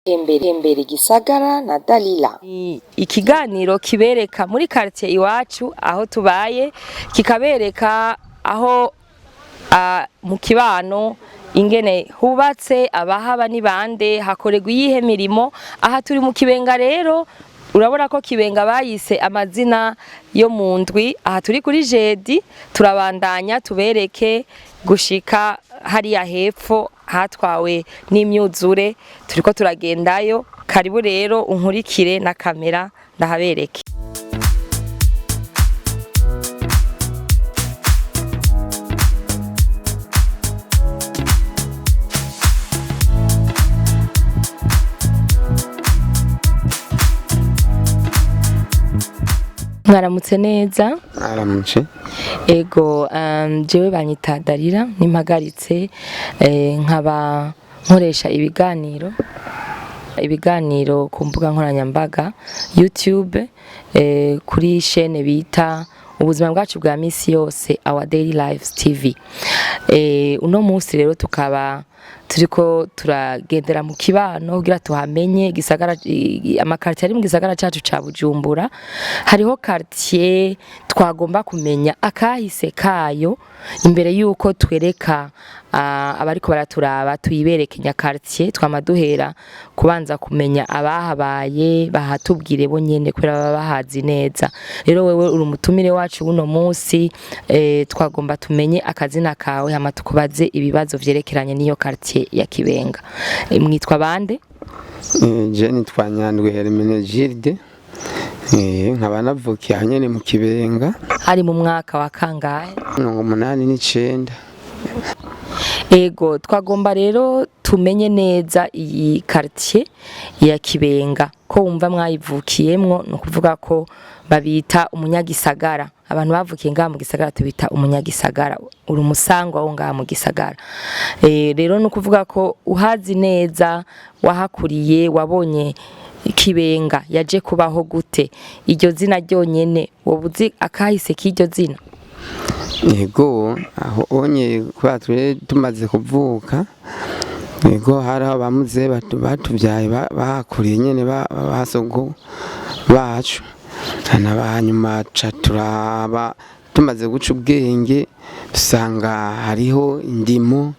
Imbere Gisagara na Dalila. Ikiganiro kibereka muri quartier iwacu aho tubaye, kikabereka aho mu kibano ingene hubatse, abahaba ni bande, hakorerwa iyihe mirimo. Aha turi mu Kibenga rero, urabona ko Kibenga bayise amazina yo mu ndwi. Aha turi kuri Jedi, turabandanya tubereke gushika hariya hepfo hatwawe n'imyuzure, turiko turagendayo. Karibu rero unkurikire na kamera ndahabereke. Mwaramutse neza? Mwaramutse. Ego, jewe banyita Dalila, nimpagaritse nkaba nkoresha ibiganiro ku mbuga nkoranyambaga YouTube, kuri chaîne bita ubuzima bwacu bwa misi yose Our Daily Lives TV. Uno munsi rero tukaba turiko turagendera mu kibano kugira tuhamenye gisagara, amakartier ari mu gisagara cacu ca Bujumbura. Hariho quartier twagomba kumenya akahise kayo imbere yuko twereka abariko baraturaba tuyibereke nyakartier. Twamaduhera kubanza kumenya abahabaye, bahatubwire bo nyene kwera baba bahazi neza. Rero wewe uri umutumire wacu uno munsi, twagomba tumenye akazina kawe hama tukubaze ibibazo vyerekeranye n'iyo quartier ya Kibenga. Mwitwa bande? Je nitwa Nyandwi Hermenegilde, nkaba navukiye hanyene mu Kibenga. Hari mu mwaka wa kangahe? 89. Ego, twagomba rero tumenye neza iyi quartier ya Kibenga ko wumva mwayivukiyemwo, no kuvuga ko babita umunyagisagara. Abantu bavukiye ngaha mu gisagara tubita umunyagisagara, uri umusangwa wo ngaha mu gisagara. Rero no kuvuga ko uhazi neza, wahakuriye, wabonye Kibenga yaje kubaho gute. Iryo zina ryonyene wobuzi akahise k'iryo zina? Yego, aho onye kwa tumaze kuvuka, yego hari abamuze batuvyaye bahakuriye nyene basogo bacu. Hanyuma turaba tumaze guca ubwenge dusanga hariho indimo,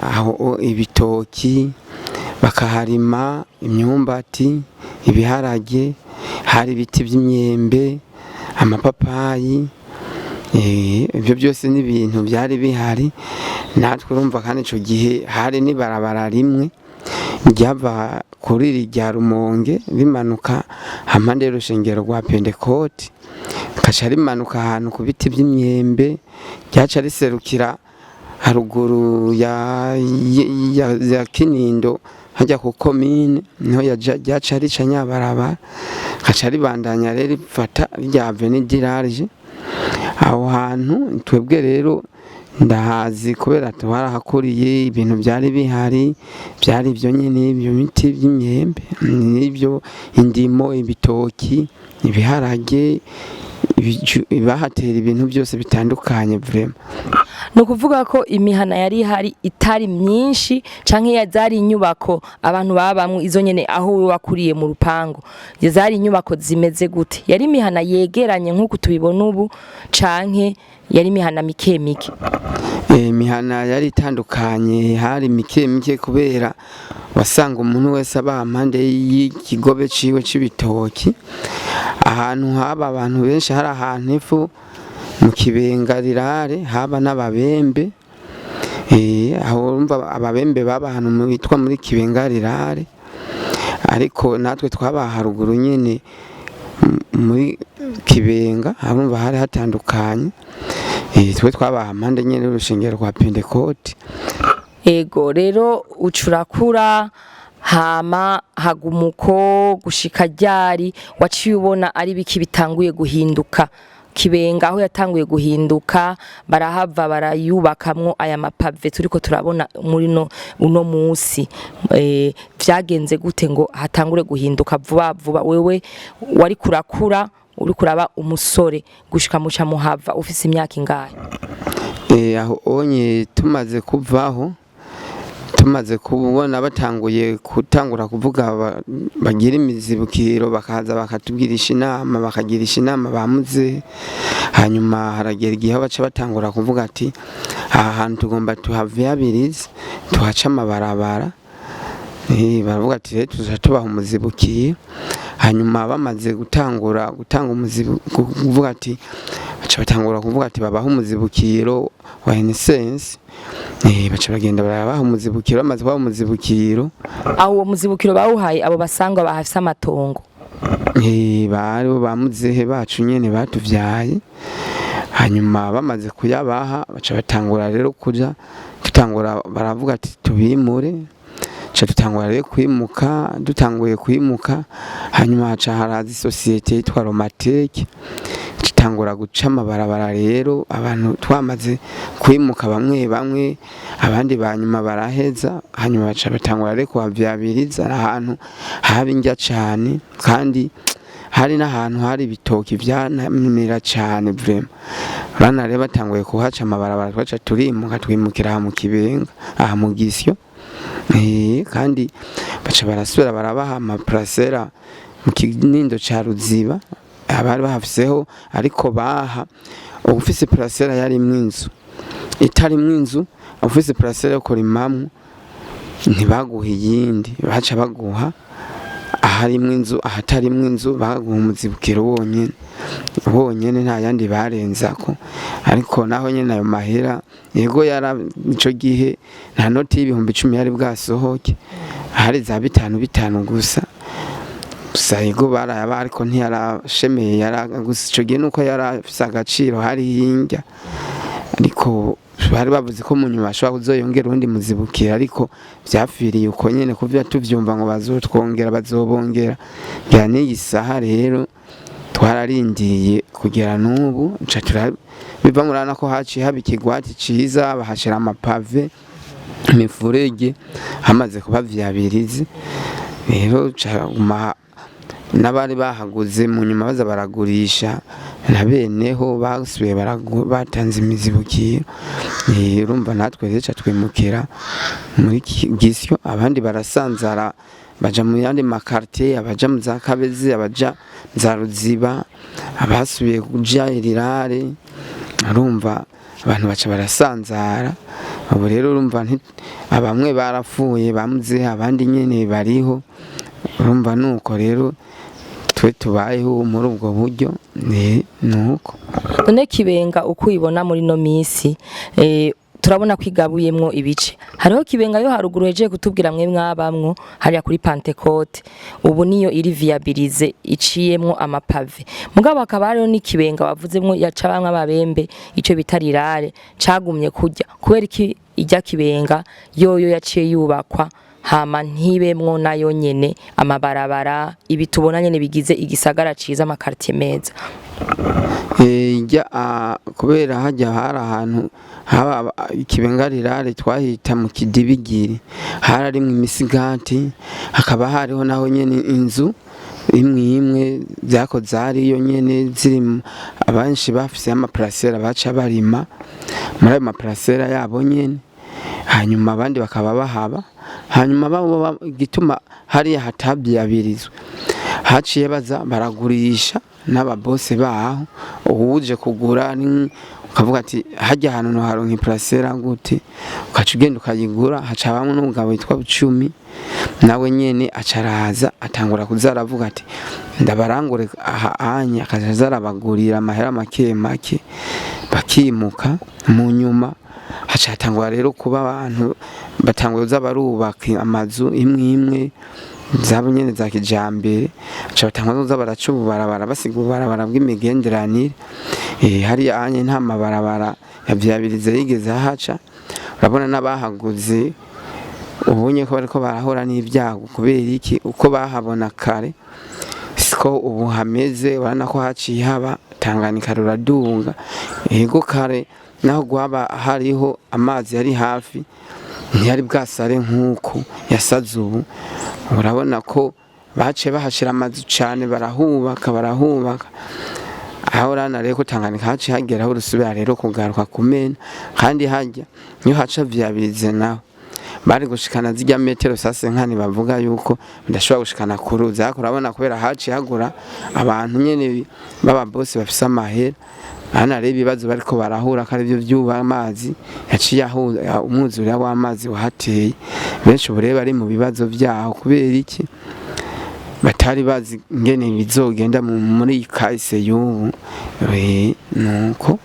aho ibitoki bakaharima, imyumbati, ibiharage, hari ibiti by'imyembe, amapapayi. Ibyo byose ni ibintu byari bihari. Natwe urumva kandi ico gihe hari n'ibarabara rimwe ryava kuri rya Rumonge bimanuka hampande y'urushengero rwa Pentecote, kaca rimanuka ahantu ku biti by'imyembe, ryaca riserukira haruguru ya Kinindo hajya ku komine, niho ryaca rica nyabarabara, kaca ribandanya rero rifata rya Avenue du Large. Aho hantu twebwe rero ndahazi kubera twarahakuriye. Ibintu byari bihari byari byo nyene, ibyo biti by'imyembe n'ibyo indimo, ibitoki, ibiharage, bahatera ibintu byose bitandukanye vraiment. No kuvuga ko imihana yari hari itari myinshi canke yazari inyubako abantu babamwe izo nyene aho wakuriye mu rupango, yazari inyubako zimeze gute? Yari imihana yegeranye nkuko tubibona ubu canke yari imihana mike mike? Imihana yari itandukanye, hari mike mike kubera wasanga umuntu wese aba impande y'ikigobe ciwe c'ibitoki. Ahantu haba abantu benshi hari ahantu ifu mu Kibenga rirare haba n'ababembe. Aho urumva ababembe baba ahantu bitwa muri Kibenga rirare, ariko natwe twaba haruguru nyene muri Kibenga urumva hari hatandukanye. Twe twaba impande nyene y'urushengero rwa Pentecote. Ego, rero ucurakura hama hagumuko gushika ryari waciye ubona ari biki bitanguye guhinduka? Kibenga aho yatanguye guhinduka, barahava barayubakamwo aya mapave turiko turabona muri uno munsi. Vyagenze gute ngo hatangure guhinduka vuba vuba? Wewe wari kurakura, uri kuraba umusore gushika muca muhava ufise imyaka ingahe? Aho onye tumaze kuvaho tumaze kubona batanguye gutangura kuvuga bagira imizibukiro bakaza bakatugirisha inama bakagirisha inama bamuze, hanyuma haragera igihe baca batangura kuvuga ati aha hantu tugomba tuhavyabirize tuhaca amabarabara, baravuga ati rero tuzaca tubaha umuzibukiro. Hanyuma bamaze gutanga umuzibukiro kuvuga ati baca batangura kuvuga ati babaha umuzibukiro wa NSS, baca bagenda barabaha umuzibukiro. Bamaze kubaha umuzibukiro, aho uwo muzibukiro bawuhaye abo basangwa bahafise amatongo, bari bamuzehe bacu nyene batuvyaye. Hanyuma bamaze kuyabaha baca batangura rero kuja tutangura baravuga ati tubimure, tutangura rero kwimuka. Dutanguye kwimuka, hanyuma haca haraza isosiyete yitwa Romatec tutangura guca amabarabara. Rero abantu twamaze kwimuka bamwe abandi banyuma baraheza, hanyuma baca batangura rero kuhavyabiriza ahantu haba indya cane, kandi hari n'ahantu hari ibitoki vyanamira cane vraiment. Bana rero batanguye kuhaca amabarabara, twaca turimuka twimukira aha mu Kibenga aha mu Gisyo. Kandi baca barasubira barabaha amaparasera mu Kinindo ca Ruziba abari bahafiseho, ariko baha ufise parasera yarimwo inzu, itarimwo inzu ufise parasera yo kurimamwo ntibaguha iyindi, baca baguha aharimwo inzu. Ahatarimwo inzu baguha umuzibukiro wonyene nta yandi barenzako. Ariko naho nyene ayo mahera yego ico gihe nta noti y'ibihumbi 10 yari bwasohoke, hari za 5 gusa yego barayaba, ariko ntiyarashemeye gusa ico gihe nuko yarafise agaciro hari hinga. Ariko bari bavuze ko mu nyuma ashobora kuzoyongera undi muzibukira, ariko vyapfiriye uko nyene kuvya tuvyumva ngo bazobongera. Ngira n'iyi saha rero twararindiye kugera n'ubu biva murana ko haciye haba ikigwati ciza, bahashira amapave imifurege, hamaze kuba vyabirize rero n'abari bahaguze mu nyuma baza baragurisha na beneho basubiye batanze imizibukiro. Urumva natwe rero twimukira muri Gisyo, abandi barasanzara baja mu yandi makartie, abaja mu za Kabezi, abaja za Ruziba, abasubiye kuja Irirare. Urumva abantu baca barasanzara. Ubu rero urumva abamwe barapfuye bamuze, abandi nyene bariho. Urumva nuko rero twe tubayeho muri ubwo buryo nuko. None Kibenga uko uyibona muri no misi, turabona kwigabuyemwo ibice. Hariho Kibenga yo haruguru hejeje kutubwira mwe mwabamwo hariya kuri Pentecote, ubu niyo iri viabilize iciyemwo amapave. Mugabo akaba hariho ni Kibenga wavuzemwo yaca bamwe ababembe, ico bitarirare cagumye kujya kubera iki ijya Kibenga yoyo yaciye yubakwa hama ntibemwo nayo nyene amabarabara ibi tubona nyene bigize igisagara ciza amakartie meza. Kubera hajya hari ahantu haba Kibenga rirare twahita mu Kidibigiri, hararimwe imisigati, hakaba hariho naho nyene inzu imwe vyakoze hariyo nyene ziri abanshi bafise amaparasera baca barima muri ayo maparasera yabo nyene, hanyuma abandi bakaba bahaba. Hanyuma gituma hariya hatabyabirizwe haciye baza baragurisha n'ababose baho, uwuje kugura ukavuga ati hajya ahantu no haronka iparasera gute, ukaca ugenda ukayigura. Haca bamwe n'umugabo witwa Bucumi, nawe nyene acaraza atangura kuzaravuga ati ndabarangure aha anya, akaza zarabagurira amahera make bakimuka. Mu nyuma haca hatangura rero kuba abantu batanguye kuza barubaka amazu imwe zabo nyene za kijambere, haca batangura kuza baraca ububarabara basiga ububarabara bw'imigenderanire. Hari anye nta mabarabara yavyabirize yigeze haca. Urabona n'abahaguze ubunye ko bariko barahora n'ibyago kubera iki, uko bahabona kare siko ubu hameze. Urabona ko haciye haba Tanganyika ruradunga, yego kare naho gwaba hariho amazi yari hafi ntiyari bwasare nk'uko yasaze ubu. Urabona ko baciye bahashira amazu cane barahubaka aho rana rero Tanganyika haciye hageraho rusubira rero kugaruka kumena. Kandi hajya niyo haca vyabirize naho bari gushikana zijya metero sase nkani bavuga yuko ndashobora gushikana ku ruzi ariko urabona kubera haci hagura abantu nyene baba boss bafise amahera hana rero ibibazo bariko barahura ko arivyo vyuba amazi yaciye umwuzure w'amazi wahateye benshi ubu rero bari mu bibazo vyaho kubera iki batari bazi ngene bizogenda muri kahise y'ubu nuko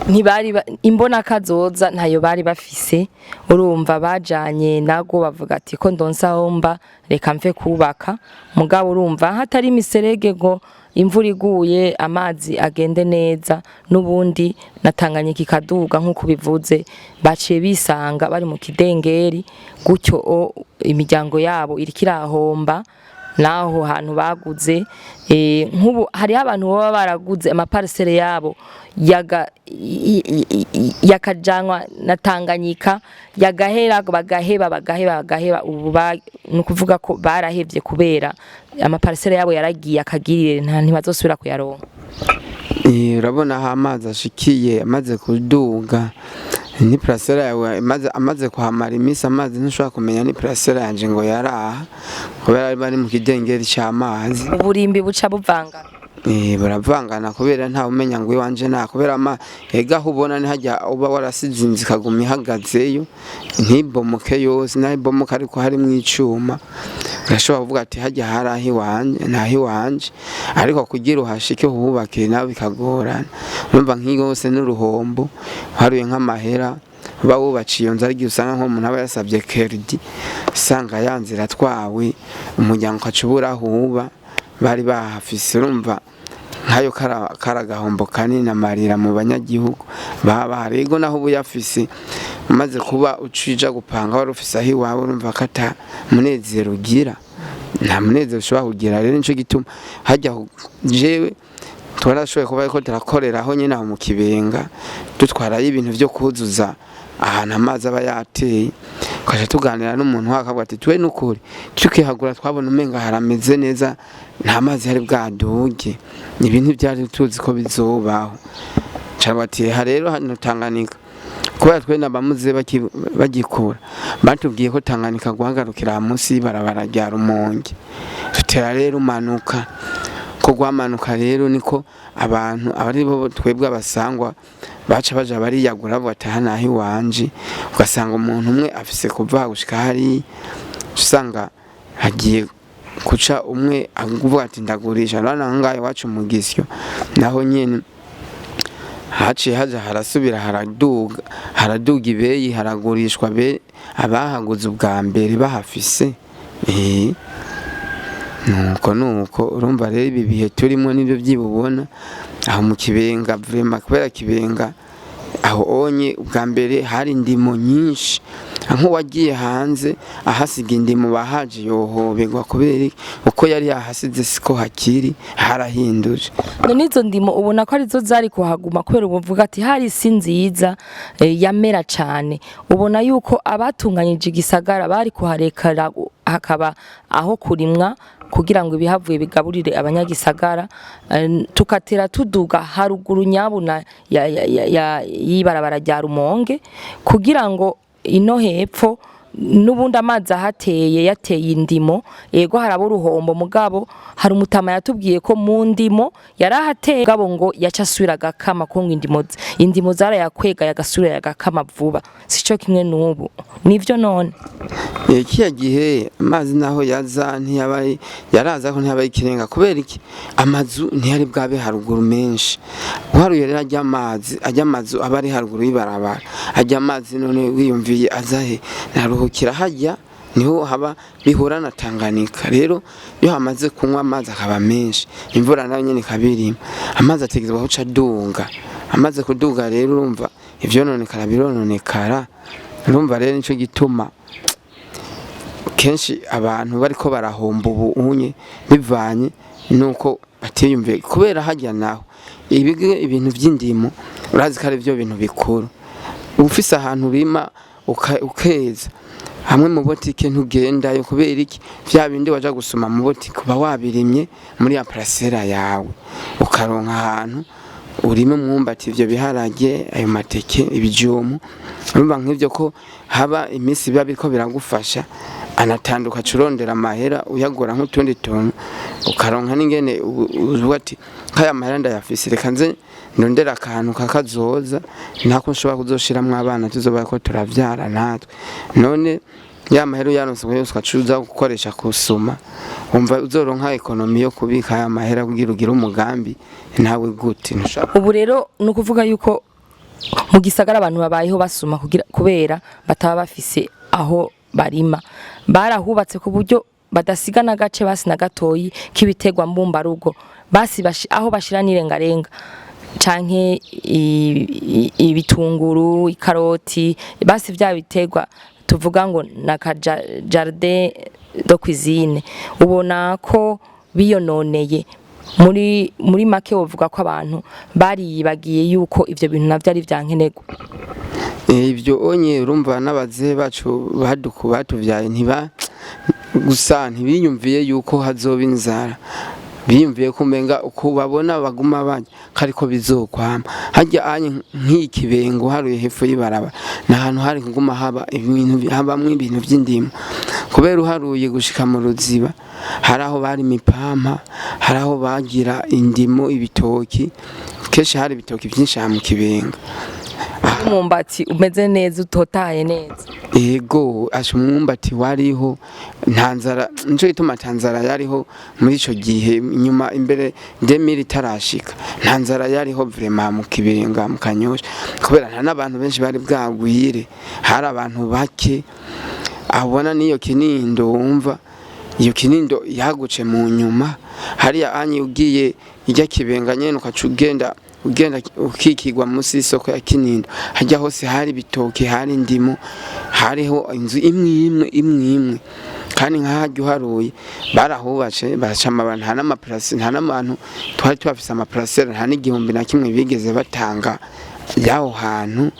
ntibari imbona kazoza ntayo bari bafise urumva bajanye nago bavuga ati ko ndonsa homba reka mve kubaka mugabo urumva hatari imiserege ngo imvura iguye amazi agende neza n'ubundi natanganye kikaduga nkuko bivuze baciye bisanga bari mu kidengeri gutyo imiryango yabo irikirahomba naho hantu baguze nkubu hari abantu baba baraguze amaparcelle yabo yakajanwa natanganyika yagahera bagaheba ubu nukuvuga ko barahevye kubera amaparcelle yabo yaragiye akagirire ntibazosubira kuyaronka. Urabona aho amazi ashikiye amaze kuduga ni parcelle yawe amaze kuhamara imisi amazi ntushobora kumenya ni parcelle yanje ngo yaraha kubera bari mu kidengeri cy'amazi uburimbi buca buvangana buravangana kubera nta umenya ngo iwanje nta kubera ega ubona ni hajya uba warasizinze kaguma ihagazeyo ntibomoke yose nahibomoka ariko hari mu icuma urashobora kuvuga ati hajya harahi iwanje nahi iwanje ariko kugira uhashike hubake nawe bikagorana urumva nk'iyo hose n'uruhombo haruye nk'amahera bawubaciye iyo nzara usanga nko umuntu aba yasabye kerdi usanga yanzira twawe umuryango ukacubura huba bari bahafise urumva nkayo karagahombo kanini amarira mu banyagihugu baba rego naho ubu yafise umaze kuba ucija gupanga wari ufise aho iwawe urumva kata munezero ugira nta munezero ushobora kugira rero nico gituma hajya jewe twarashoboye kuba ko turakoreraho nyine aho mu Kibenga dutwarayo ibintu byo kuzuza ahantu amazi aba yateye kwaje tuganira n'umuntu wakavuga ati twe nukuri tukihagura twabona umenga harameze neza nta mazi hari bwaduge ibintu byari tuzi ko bizobaho cyabati rero hano Tanganyika kubera twe nabamuze bagikura batubwiye ko Tanganyika guhagarukira munsi barabara rya Rumonge tutera rero umanuka ko gwamanuka rero niko abantu abari bo twebwe abasangwa baca baje bariyagura batahana ahi wanje ugasanga umuntu umwe afise kuva gushika hari usanga hagiye kuca umwe avuga ati ndagurisha nana ngaye wacu mugisyo naho nyene haciye haja harasubira haraduga ibeyi haragurishwa be abahaguze ubwa mbere bahafise nuko urumva rero ibi bihe turimo nibyo byibubona aho mu Kibenga vraiment kubera Kibenga aho onye ubwa mbere hari indimo nyinshi nko wagiye hanze ahasiga indimo bahaje yohobegwa kubera uko yari yahasize siko hakiri harahinduje none izo ndimo ubona ko arizo zari kuhaguma kubera ubuvuga ati hari isi nziza yamera cyane ubona yuko abatunganyije igisagara bari kuharekara hakaba aho kurimwa kugira ngo ibihavuye bigaburire abanyagisagara tukatera tuduga haruguru nyabuna yibarabara rya Rumonge kugira ngo ino hepfo nubundi amazi ahateye yateye indimo yego harabo uruhombo mugabo hari umutama yatubwiye ko mu ndimo yarahateye gabo ngo yacasubira gakama ko ngo indimo zara yakwega yagasubira yagakama vuba sico kimwe nubu nivyo none kiya gihe amazi naho yaza ntiyabaye yaraza ko ntiyabaye ikirenga kubera iki amazu ntiyari bwabe haruguru menshi uharuye rero ajya amazu abari haruguru yibarabara ajya amazi none wiyumviye azahe naruhukira hajya niho haba bihura na Tanganyika rero iyo hamaze kunywa amazi akaba menshi imvura nayo nyene kabiri amazi ategezwa guca dunga amaze kuduga rero urumva ivyo none birononekara urumva rero nico gituma kenshi abantu bariko barahomba ubu unye bivanye nuko batiyumve kubera hajya naho ibintu by'indimo urazi ko ari byo bintu bikuru ufise ahantu urima ukeza hamwe mu botike ntugendayo kubera iki vya bindi waja gusoma mu botike kuba wabirimye muri ya parcelle yawe ukaronka ahantu urimo umwumbati, ivyo biharage, ayo mateke, ibijumu, urumva nk'ivyo ko haba imisi biba biriko biragufasha, anatanduka curondera amahera uyagura nk'utundi tuntu ukaronka n'ingene uvuga ati kaya mahera ndayafise reka nze ndondera akantu kakazoza ntako nshobora kuzoshiramwo abana tuzoba ko turavyara natwe. None ya mahera yaronse yose ukacuza gukoresha kusuma, umva uzoronka ekonomi yo kubika ya mahera kugira ugire umugambi nawe gute ntushaka. Ubu rero nukuvuga yuko mu gisagara abantu babayeho basuma kubera bataba bafise aho barima, barahubatse ku buryo badasiga na gace basi na gatoyi k'ibitegwa mbumbarugo, basi aho bashira nirengarenga canke ibitunguru, ikaroti, basi vya bitegwa tuvuga ngo na jardin de cuisine. Ubona ko biyononeye muri make wovuga ko abantu bariyibagiye yuko ivyo bintu navyo ari vyankenerwa. Ivyo onye urumva n'abaze bacu batuvyaye gusa ntibiyumviye yuko hazoba inzara, biyumviye kumenga uko babona baguma bajya kariko bizokwama. Hajya anye nk'ikibengo haruye hepfo y'ibaraba n'ahantu hari kuguma habamwe ibintu vy'indimo, kubera uharuye gushika mu Ruziba hari aho bari mipampa, hari aho bagira indimo, ibitoki, kenshi hari ibitoki vyinshi mu Kibenga. Umwumbati umeze neza, utotaye neza. Ego asha umwumbati wariho ntanzara, nico gituma tanzara yariho muri ico gihe, nyuma imbere 2000 tarashika ntanzara yariho vraiment mu Kibenga mu Kanyosha, kubera nta n'abantu benshi bari bwagwire, hari abantu bake. Abona niyo Kinindo, wumva iyo Kinindo yaguce mu nyuma, hariya anyi ugiye ijya Kibenga nyene ukacugenda ukikigwa musi isoko ya Kinindo, hajya hose hari bitoki, hari ndimo, hariho inzu imwe kandi nkahajya uharuye barahubace baracama abantu, nta n'amaplasi, nta n'abantu twari twafise amaparcelle, nta n'igihumbi na kimwe bigeze batanga yaho hantu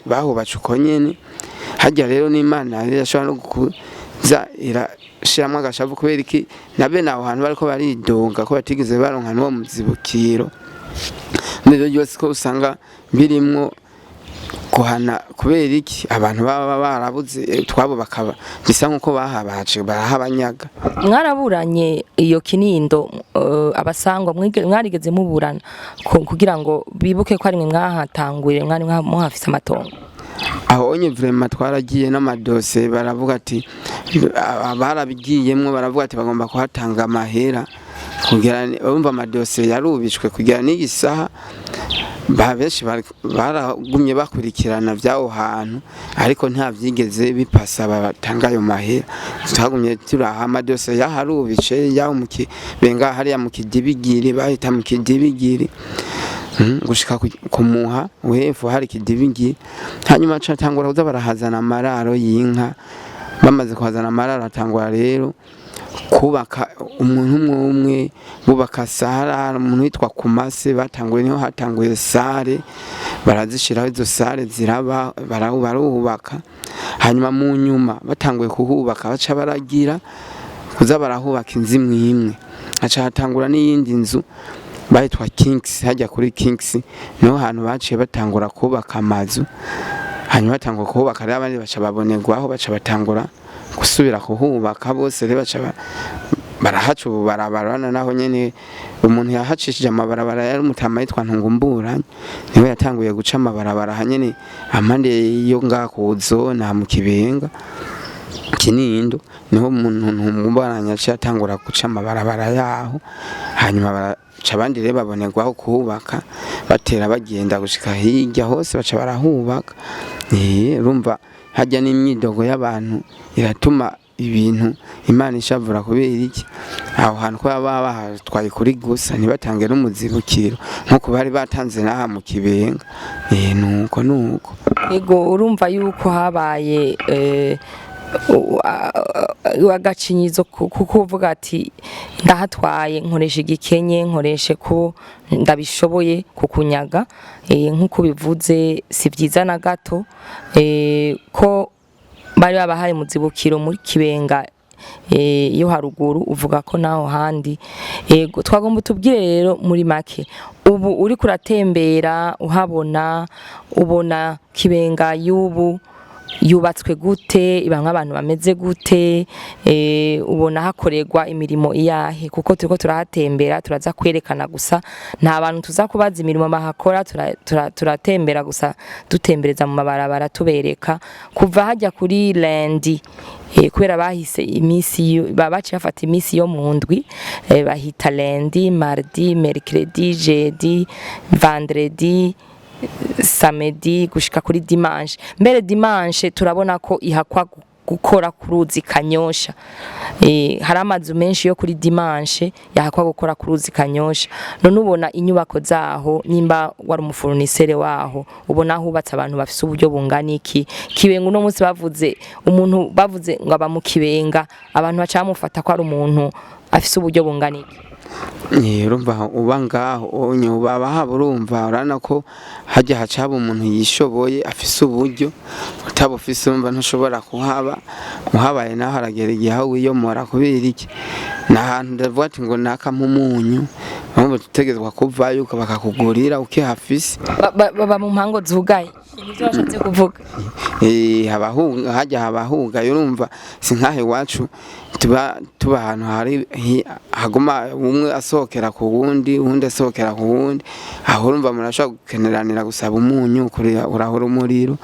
bahubace uko nyene. Hajya rero n'Imana irashobora no kuza irashiramwo agashavu, kubera iki nabe naho hantu bariko baridonga ko batigeze baronka n'uwo muzibukiro. Nivyo byose ko usanga birimwo kuhana, kubera iki abantu baba barabuze twabo bakaba bisa nkuko bahabaje barahabanyaga. Mwaraburanye iyo Kinindo, abasangwa mwarigeze muburana kugira ngo bibuke ko ari mwe mwahatangurire, mwari muhafise amatongo? Aho onye vraiment twaragiye n'amadose, baravuga ati barabigiyemwo, baravuga ati bagomba kuhatanga amahera kugira bumva amadose yarubishwe kugira n'igisaha. Benshi baragumye bakurikirana vyaho hantu, ariko nta vyigeze bipasa batanga ayo mahera. Twagumye turaha amadose yaharubice yaho mu Kibenga, hariya mu Kidibigiri, bahita mu Kidibigiri gushika kumuha uhepfo hari Kidibigiri. Hanyuma catangura kuza barahazana amararo y'inka, bamaze kuhazana amararo atangura rero kubaka umuntu umwe bubaka sara. Umuntu witwa Kumase batanguye, niho hatanguye sare, barazishiraho izo sare ziraba, barahubaka. Hanyuma mu nyuma batanguye kuhubaka baca baragira kuza barahubaka inzu imwe, aca hatangura n'iyindi nzu bayitwa Kings. Hajya kuri Kings niho hantu baciye batangura kubaka amazu. Hanyuma batangura kubaka rero abandi baca babonerwaho, baca batangura gusubira kuhubaka. Bose rero baca barahaca ubu barabarana, naho nyene umuntu yahacishije amabarabara yari umutama yitwa Ntungumburanye, niwe yatanguye guca amabarabara hanyene amande yo ngakuzo na mu Kibenga Kinindo, niho umuntu Ntungumburanye yaciye atangura guca amabarabara yaho. Hanyuma baraca abandi rero babonerwaho kuhubaka, batera bagenda gushika hirya hose baca barahubaka. Urumva hajya n'imyidogo y'abantu iratuma ibintu Imana ishavura, kubera iki aho hantu ko baba bahatwaye kuri gusa ntibatange n'umuzibukiro nkuko bari batanze naha mu Kibenga. Nuko ego urumva yuko habaye agacinyizo kuko uvuga ati ndahatwaye nkoresha igikenye, nkoreshe ko ndabishoboye kukunyaga. Nkuko bivuze si byiza na gato, ko bari babahaye muzibukiro muri Kibenga yo haruguru uvuga ko naho handi. Yego twagomba tubwire rero muri make ubu uri kuratembera uhabona ubona Kibenga y'ubu yubatswe gute, ibamwe abantu bameze gute, ubona hakorerwa imirimo iyahe, kuko turiko turahatembera turaza kwerekana gusa, nta bantu tuza kubaza imirimo bahakora, turatembera gusa dutembereza mu mabarabara tubereka kuva hajya kuri Lundi, kubera bahise imisi babaci bafata imisi yo mu ndwi, bahita Lundi, Mardi, Mercredi, Jeudi, Vendredi, Samedi gushika kuri Dimanche. Mbere Dimanche turabona ko ihakwa gukora ku ruzi Kanyosha. Hari amazu menshi yo kuri Dimanche yahakwa gukora ku ruzi Kanyosha. None ubona inyubako zaho nimba wari umufurunisere waho, ubona hubatse abantu bafise uburyo bungana iki. Kibenga uno munsi bavuze umuntu bavuze ngo aba mu Kibenga, abantu baca bamufata ko ari umuntu afise uburyo bungana iki. Urumva uba ngaho baba haba urumva urana ko hajya hacaba umuntu yishoboye afise uburyo, utabufise urumva ntushobora kuhaba, uhabaye naho haragera igihe aho wiyomora kubera iki, n'ahantu ndavuga ati ngo naka mumunyu bamwe tutegezwa kuvayo bakakugurira ukihafise. Baba mu mpango zugaye nivyo bashatse kuvuga. Hajya habahuga urumva si nkahe iwacu tuba ahantu hari haguma umwe asohokera ku wundi, uwundi asohokera ku wundi, aho urumva murashobora gukeneranira gusaba umunyu urahura umuriro.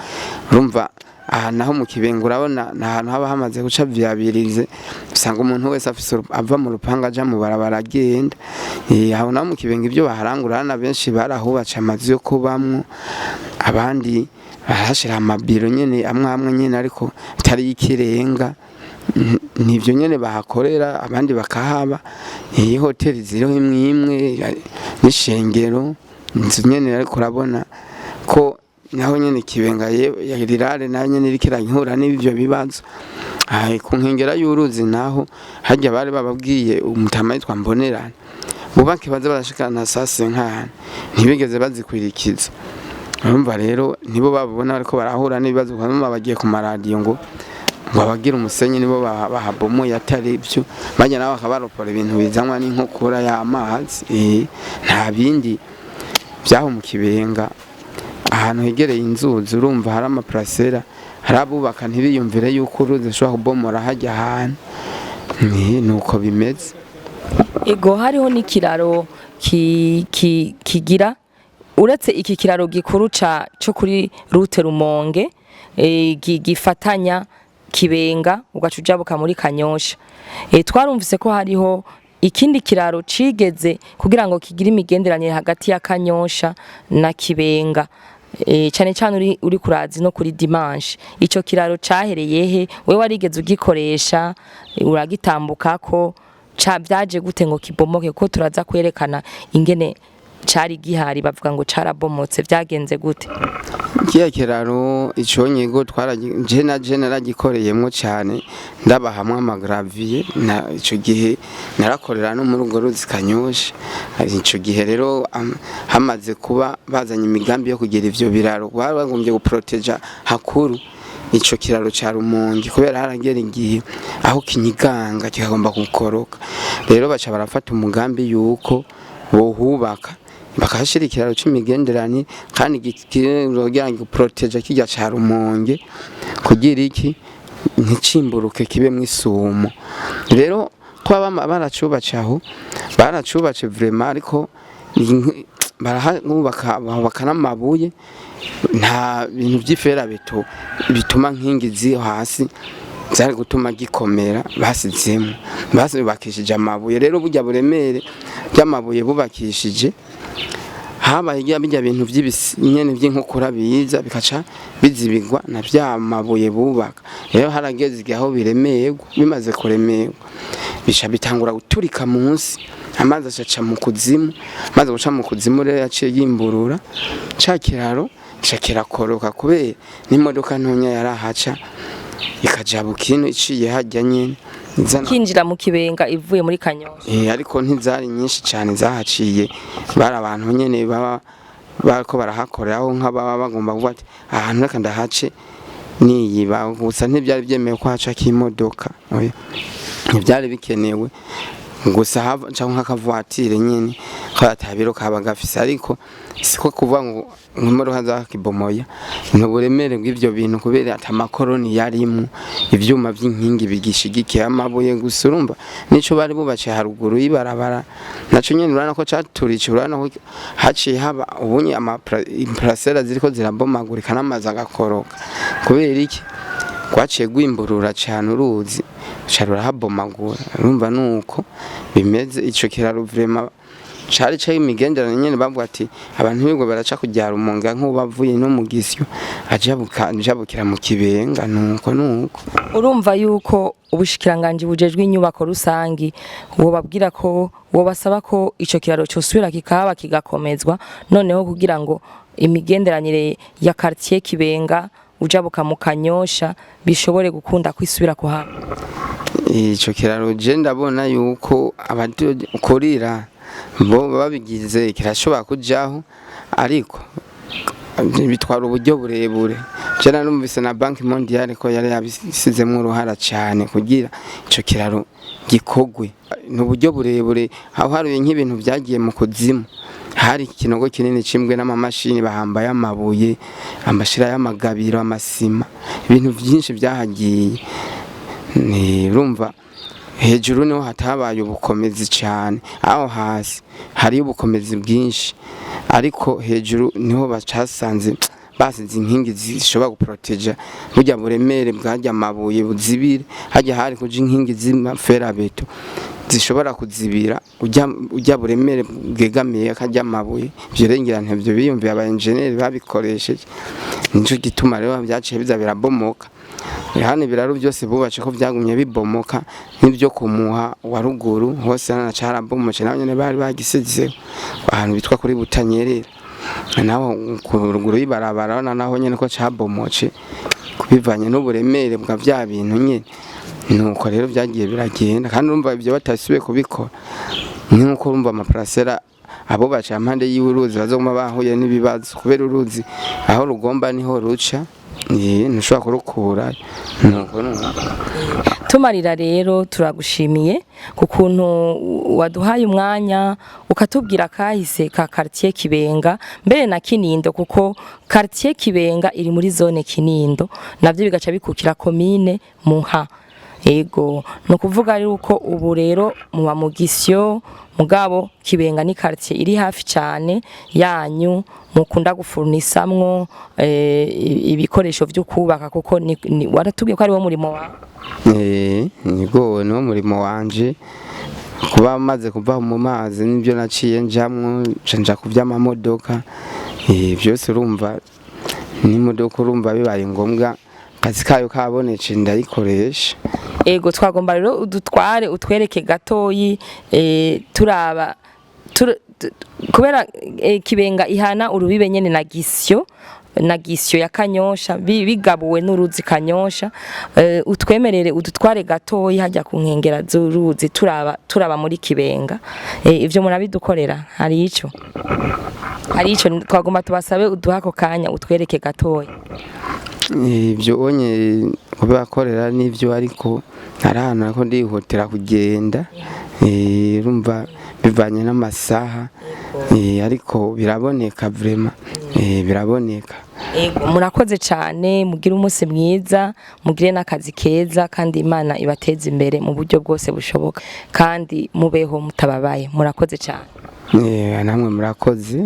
Urumva aha naho mu Kibenga urabona n'ahantu haba hamaze guca vyabirize, usanga umuntu wese afise ava mu rupanga aja mu barabara agenda. Aho naho mu Kibenga ibyo baharangurana benshi barahubaca amazu yo kubamwo, abandi barashira amabiro nyene amwe nyene ariko bitari ikirenga, nivyo nyene bahakorera, abandi bakahaba. Iyi hoteli ziriho imwe n'ishengero, inzu nyene ariko urabona ko naho nyene Kibenga rirare naho nyene irikira inkura n'ibyo bibazo. Ku nkengera y'uruzi naho hajya bari bababwiye umutama yitwa Mbonerana bubake baze barashikana sase nkana ntibigeze bazikwirikiza. Urumva rero nibo babona ariko barahura n'ibibazo kwamama bagiye ku maradiyo ngo babagira umusenyi nibo bahabomoye atari byo, bajya naho akabaropora ibintu bizanwa n'inkokura y'amazi. Nta bindi byaho mu Kibenga ahantu hegereye inzuzi urumva hari amaprasera, hari abubaka ntibiyumvire yuko uruzi ushobora kubomora hajya ahantu. Nuko bimeze. Ego hariho n'ikiraro kigira uretse iki kiraro gikuru cyo kuri Route Rumonge gifatanya Kibenga ugacujabuka muri Kanyosha. Twarumvise ko hariho ikindi kiraro cigeze kugira ngo kigire imigenderanire hagati ya Kanyosha na Kibenga, cyane cyane uri kurazi no kuri Dimanche. Ico kiraro cahereye he? We warigeze ugikoresha uragitambuka ko byaje gute ngo kibomoke, ko turaza kwerekana ingene cari gihari bavuga ngo carabomotse, byagenze gute? Kiya kiraro ico nyego je naragikoreyemo cyane, ndabahamwe amagravier na ico gihe narakorera no mu rugo ruzi Kanyosha. Ico gihe rero hamaze kuba bazanye imigambi yo kugira ivyo biraro, bagombye guproteja hakuru ico kiraro ca Rumonge kubera haragera igihe aho kinyiganga kikagomba gukoroka. Rero baca barafata umugambi yuko bohubaka bakashira ikiraro c'imigenderani kandi kigira ngo protege kijya ca Rumonge kugira iki nticimburuke kibe mwisumo. Rero twabama baracubacaho baracubace vraiment ariko barahubaka n'amabuye, nta bintu by'ifera bituma nkingizi hasi zari gutuma gikomera basizemo, basubakishije amabuye. Rero burya buremere by'amabuye bubakishije habaye bijya bintu by'ibisinyene by'inkokura biza bikaca bizibigwa na bya mabuye bubaka. Rero harageze igihe biremeyego, bimaze kuremerwa bisha bitangura guturika munsi, amazi acaca mu kuzimu, maze guca mu kuzimu rero yaciye yimburura ca kiraro kirakoroka kubera n'imodoka ntonya yarahaca ikajabukino iciye hajya nyene kinjira mu Kibenga ivuye muri Kanyosha. Ariko ntizari nyinshi cyane zahaciye, bari abantu nyene bako barahakoreraho nk'ababa bagomba kuvuga ati ahantu reka ndahace niyi gusa ntibyari byemewe ko haca k'imodoka. ntibyari bikenewe gusa hava cyangwa nk'akavuatire nyine katabiro kaba gafise ariko siko kuvuga ngo nk'imodoka za kibomoya n'uburemere bw'ivyo bintu kubera atamakoroni yarimwe ivyuma by'inkingi bigishigikiye amabuye gusa urumva nico bari bubace haruguru y'ibarabara naco nyene urana ko caturice urana ko haciye haba ubunye imprasera ziriko zirabomagurika n'amazi agakoroka kubera iki kwaciye gwimburura cyane uruzi carura habomagura urumva nuko bimeze ico kiraro vraiment cari cyo imigenderano nyene bavuga ati abantu bigo baraca kujyara umunga nk'ubavuye no mu gisyo ajabukira mu kibenga nuko urumva yuko ubushikiranganje bujejwe inyubako rusangi wo babwira ko wo basaba ko ico kiraro cyosubira kikaba kigakomezwa noneho kugira ngo imigenderanire ya quartier Kibenga ujabuka mu Kanyosha bishobore gukunda kwisubira kuhaba. Ico kiraro je ndabona yuko abadukorira bo babigize kirashobora kujaho ariko bitwara uburyo burebure je narumvise na Banki Mondiale ko yari yabisizemwe uruhara cyane kugira ico kiraro gikogwe n'uburyo burebure aho hari nk'ibintu byagiye mu kuzimu hari ikinogo kinini cimbwe n'amamashini bahambaye amabuye amashira y'amagabiro amasima ibintu byinshi byahagiye ni urumva hejuru niho hatabaye ubukomezi cyane aho hasi hari ubukomezi bwinshi ariko hejuru niho bacasanze basize inkingi zishobora guproteja burya buremere bwajya amabuye buzibire hajya hari kuje inkingi z'imaferabeto zishobora kuzibira ujya buremere bwegamiye akajya amabuye byerengeranye byo biyumviye aba engineer babikoresheje nico gituma rero byaciye biza birabomoka hano ibiraro byose bubace ko byagumye bibomoka n'ibyo kumuha wa ruguru hose nanacarabomotse nabo nyene bari bagisize ahantu bitwa kuri Butanyerera naho ku ruguru y'ibarabara naho nyene ko cabomoce kubivanye n'uburemere bwa bya bintu nyene nuko rero byagiye biragenda kandi urumva ibyo batasubiye kubikora nuko urumva amaprasera abo baca impande y'uruzi bazoguma bahuye n'ibibazo kubera uruzi aho rugomba niho ruca ntushobora kurukura nuko tumarira rero turagushimiye ku kuntu waduhaye umwanya ukatubwira kahise ka quartier Kibenga mbere na Kinindo kuko quartier Kibenga iri muri zone Kinindo navyo bigaca bikukira commune Muha ego no kuvuga ari uko ubu rero muba mu Gisyo mugabo Kibenga ni quartier iri hafi cyane yanyu mukunda gufurnisamwo ibikoresho byo kubaka kuko waratubwiye ko ari wo murimo wa nigo no murimo wanje kuba maze kuva mu mazi nibyo naciye njamwo nja kuvy'amamodoka byose urumva ni modoka urumva bibaye ngombwa kazi kayo kabonetse ndayikoresha ego twagomba rero udutware utwereke gatoyi turaba kubera Kibenga ihana urubibe nyene na Gisyo ya Kanyosha bigabuwe n'uruzi Kanyosha utwemerere udutware gatoyi hajya ku nkengera z'uruzi turaba muri Kibenga ivyo murabidukorera hari ico twagomba tubasabe uduhako kanya utwereke gatoyi ibyo onye kubakorera n'ivyo ariko ntarahana ko ndihotera kugenda urumva bivanye n'amasaha ariko biraboneka vraiment biraboneka murakoze cyane mugire umunsi mwiza mugire n'akazi keza kandi Imana ibateze imbere mu buryo bwose bushoboka kandi mubeho mutababaye murakoze cyane namwe murakoze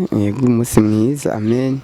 umunsi mwiza amen.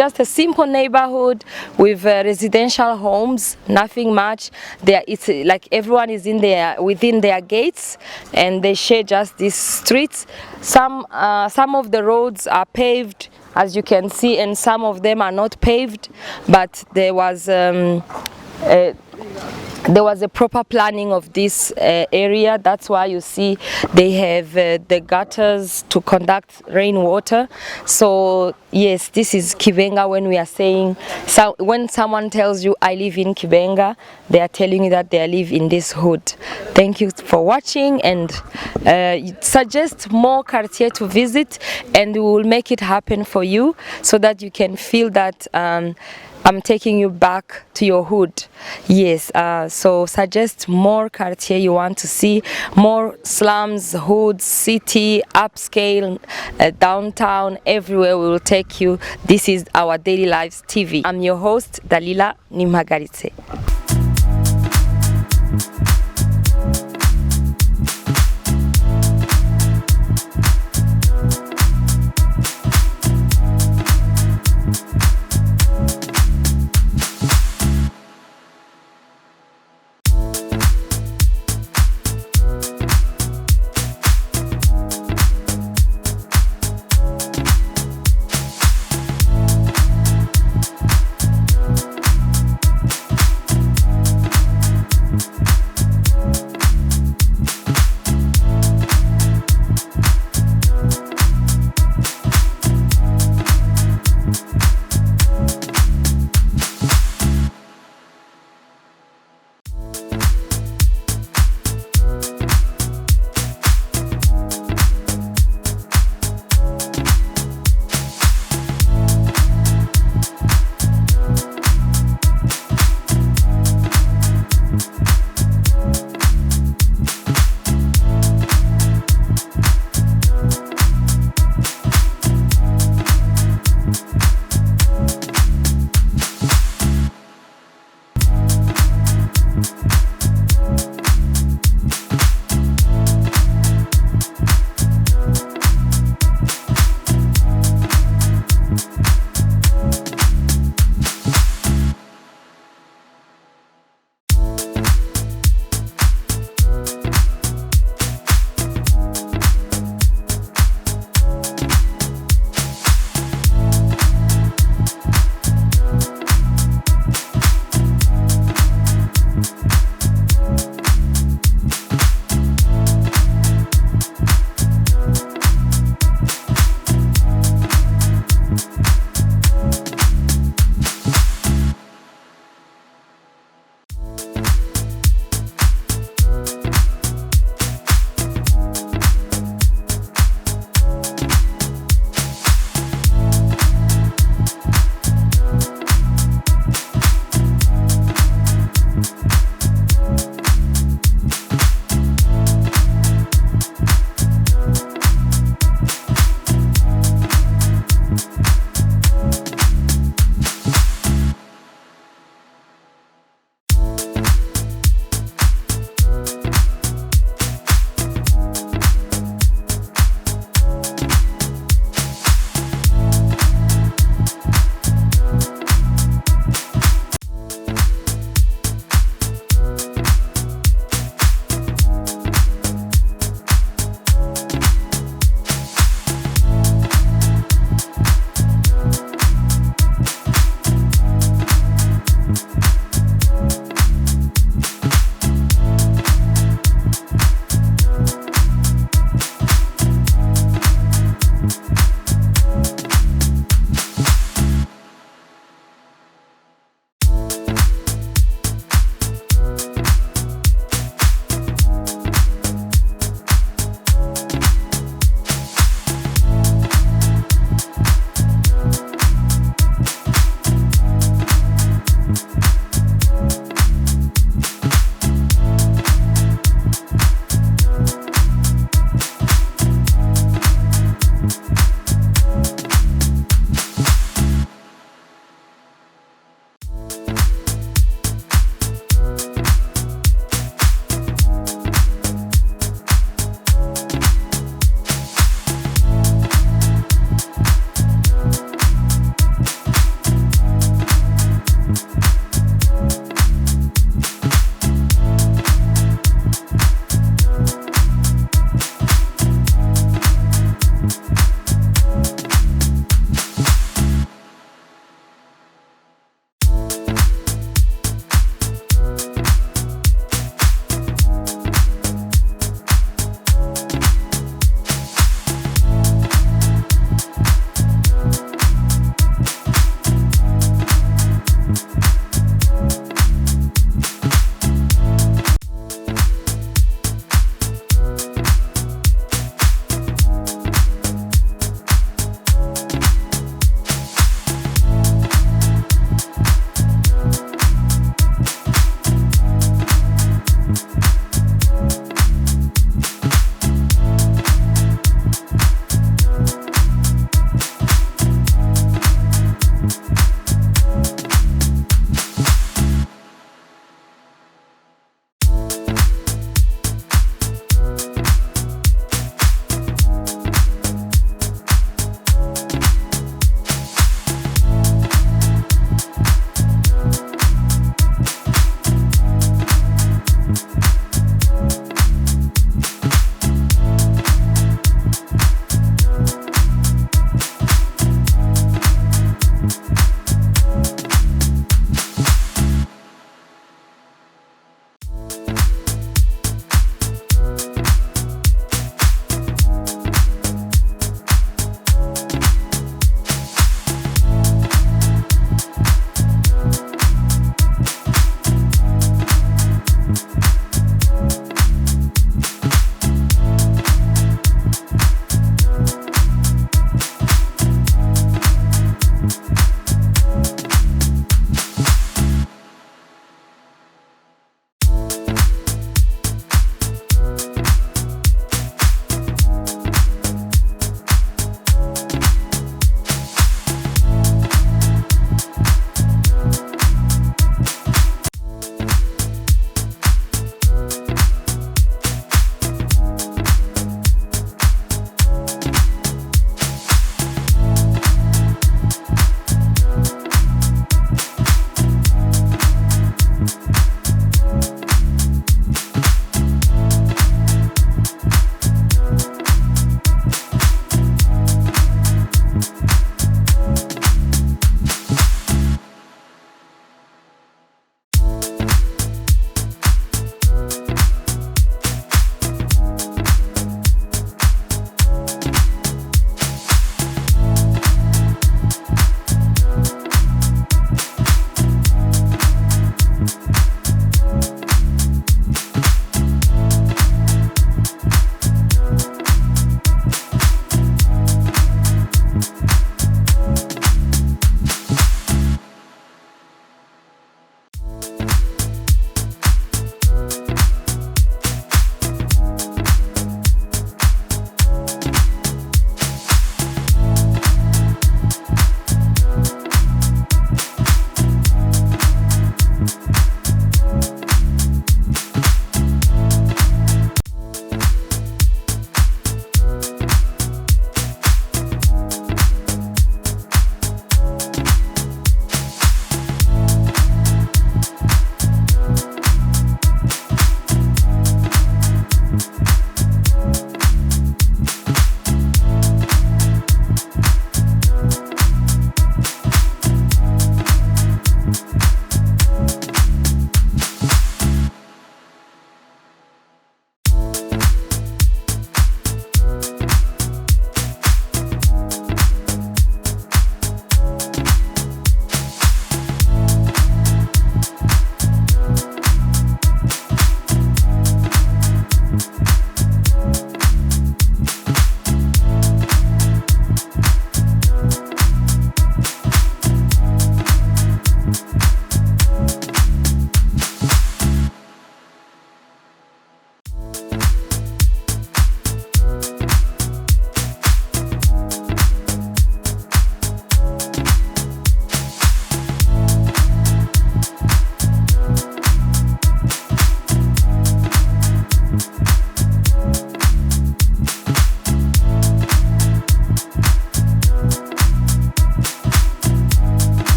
just a simple neighborhood with residential homes, nothing much. There, it's like everyone is within their gates, and they share just these streets. Some of the roads are paved, as you can see, and some of them are not paved, but there was a proper planning of this area. That's why you see they have the gutters to conduct rainwater. So yes, this is Kibenga. When we are saying, so when someone tells you I live in Kibenga, they are telling you that they live in this hood. Thank you for watching, and suggest more quartier to visit, and we will make it happen for you so that you can feel that I'm taking you back to your hood. Yes, so suggest more quartier you want to see, more slums, hoods, city, upscale, downtown, everywhere we will take you. This is our Daily Lives TV. I'm your host, Dalila Nimhagaritse.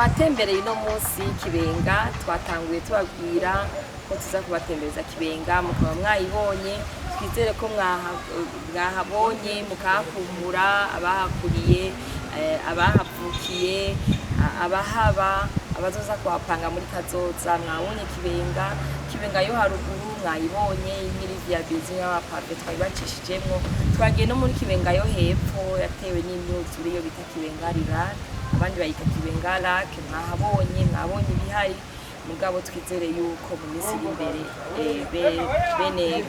twatembereye uno munsi Kibenga, twatanguye tubabwira ko tuza kubatembereza Kibenga, mukaba mwayibonye, twizere ko mwahabonye mukahakumbura, abahakuriye, abahavukiye, abahaba, abazoza kuhapanga muri kazoza. Mwabonye Kibenga yo haruguru mwayibonye, imirivi ya bizi y'abapave twayibacishijemwo. Twagiye no muri Kibenga yo hepfo yatewe n'imyuzure yo bita Kibenga River, abandi bayita Kibenga Lake. Mwabonye ibihari, mugabo twizere yuko mu minsi imbere bene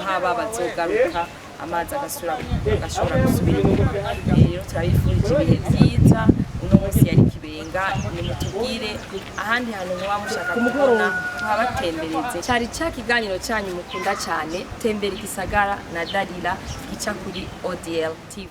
haba bazogaruka amazi agashobora gusubira inyuma. Rero turabifurije ibihe byiza. Uno munsi yari Kibenga, nimutubwire ahandi hantu muba mushaka kubona tuhabatembereze. Cyari cya kiganiro cyanyu mukunda cyane, Tembera Igisagara na Dalila gica kuri ODL TV.